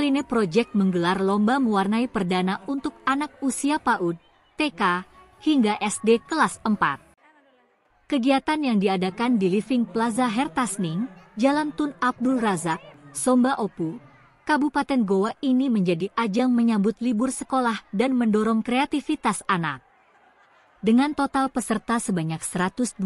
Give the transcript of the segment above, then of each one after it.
Eline Project menggelar lomba mewarnai perdana untuk anak usia PAUD, TK, hingga SD kelas 4. Kegiatan yang diadakan di Living Plaza Hertasning, Jalan Tun Abdul Razak, Somba Opu, Kabupaten Goa ini menjadi ajang menyambut libur sekolah dan mendorong kreativitas anak. Dengan total peserta sebanyak 120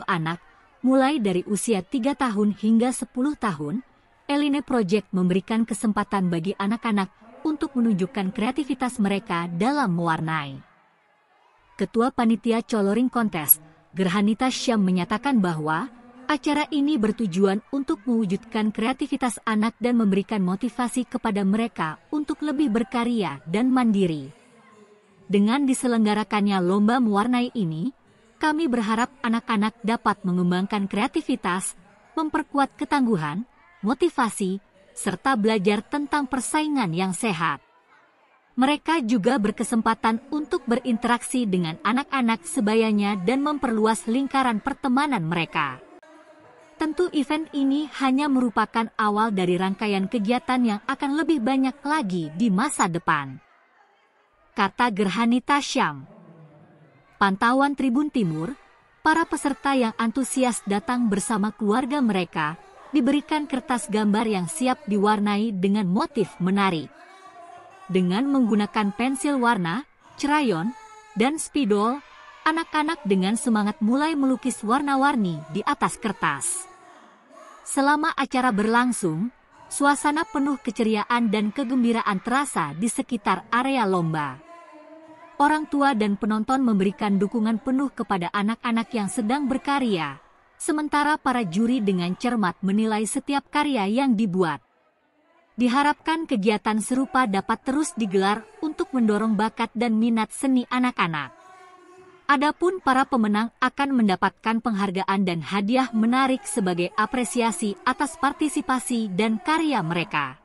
anak, mulai dari usia 3 tahun hingga 10 tahun, Eline Project memberikan kesempatan bagi anak-anak untuk menunjukkan kreativitas mereka dalam mewarnai. Ketua Panitia Coloring Contest, Gerhanita Syam menyatakan bahwa acara ini bertujuan untuk mewujudkan kreativitas anak dan memberikan motivasi kepada mereka untuk lebih berkarya dan mandiri. Dengan diselenggarakannya lomba mewarnai ini, kami berharap anak-anak dapat mengembangkan kreativitas, memperkuat ketangguhan, motivasi, serta belajar tentang persaingan yang sehat. Mereka juga berkesempatan untuk berinteraksi dengan anak-anak sebayanya dan memperluas lingkaran pertemanan mereka. Tentu event ini hanya merupakan awal dari rangkaian kegiatan yang akan lebih banyak lagi di masa depan, kata Gerhanita Syam. Pantauan Tribun Timur, para peserta yang antusias datang bersama keluarga mereka, diberikan kertas gambar yang siap diwarnai dengan motif menarik. Dengan menggunakan pensil warna, crayon, dan spidol, anak-anak dengan semangat mulai melukis warna-warni di atas kertas. Selama acara berlangsung, suasana penuh keceriaan dan kegembiraan terasa di sekitar area lomba. Orang tua dan penonton memberikan dukungan penuh kepada anak-anak yang sedang berkarya, sementara para juri dengan cermat menilai setiap karya yang dibuat. Diharapkan kegiatan serupa dapat terus digelar untuk mendorong bakat dan minat seni anak-anak. Adapun para pemenang akan mendapatkan penghargaan dan hadiah menarik sebagai apresiasi atas partisipasi dan karya mereka.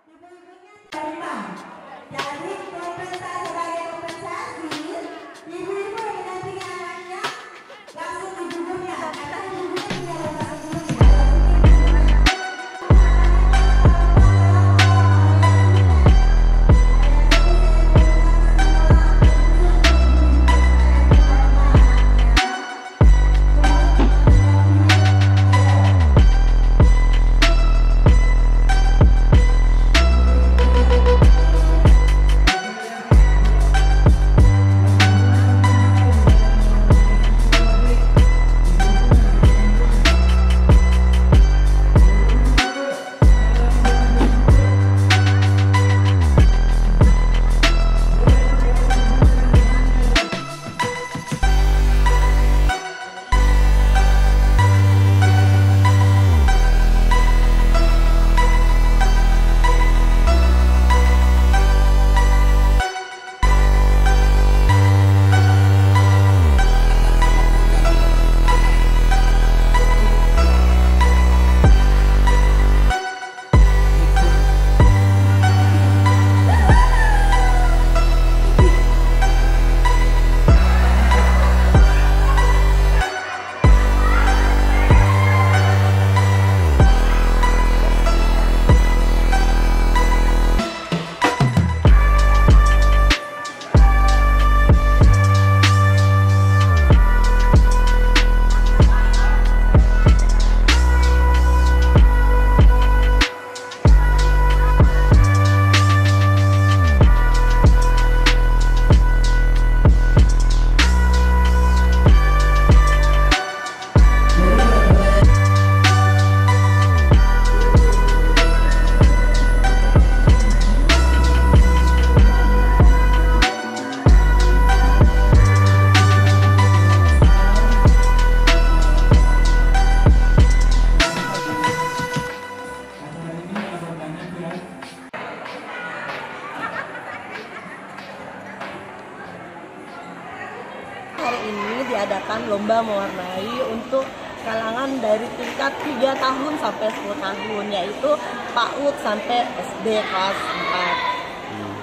Hari ini diadakan lomba mewarnai untuk kalangan dari tingkat 3 tahun sampai 10 tahun, yaitu PAUD sampai SD kelas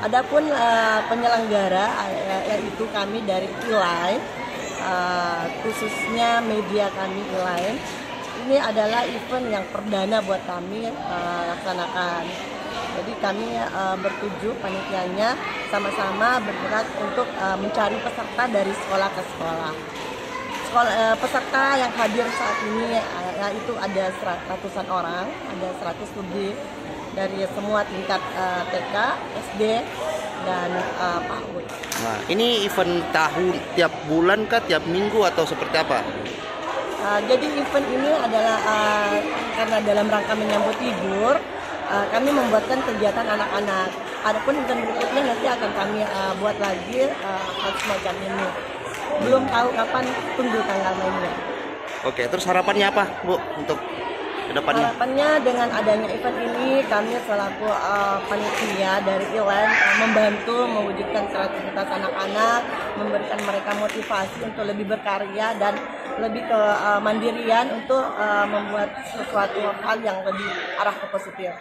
4. Adapun penyelenggara yaitu kami dari E-Line, khususnya media kami E-Line. Ini adalah event yang perdana buat kami laksanakan. Jadi kami bertujuh panitianya sama-sama bergerak untuk mencari peserta dari sekolah ke sekolah. Peserta yang hadir saat ini itu ada ratusan orang, ada 100 lebih dari semua tingkat TK, SD, dan PAUD. Nah, ini event tahun tiap bulan kah, tiap minggu atau seperti apa? Jadi event ini adalah karena dalam rangka menyambut libur, kami membuatkan kegiatan anak-anak. Adapun event berikutnya nanti akan kami buat lagi hal semacam ini. Belum tahu kapan, tunggu tanggal mainnya. Oke, terus harapannya apa, Bu, untuk kedepannya? Harapannya dengan adanya event ini, kami selaku panitia dari event membantu mewujudkan kreativitas anak-anak, memberikan mereka motivasi untuk lebih berkarya dan lebih ke mandirian untuk membuat sesuatu hal yang lebih arah ke positif.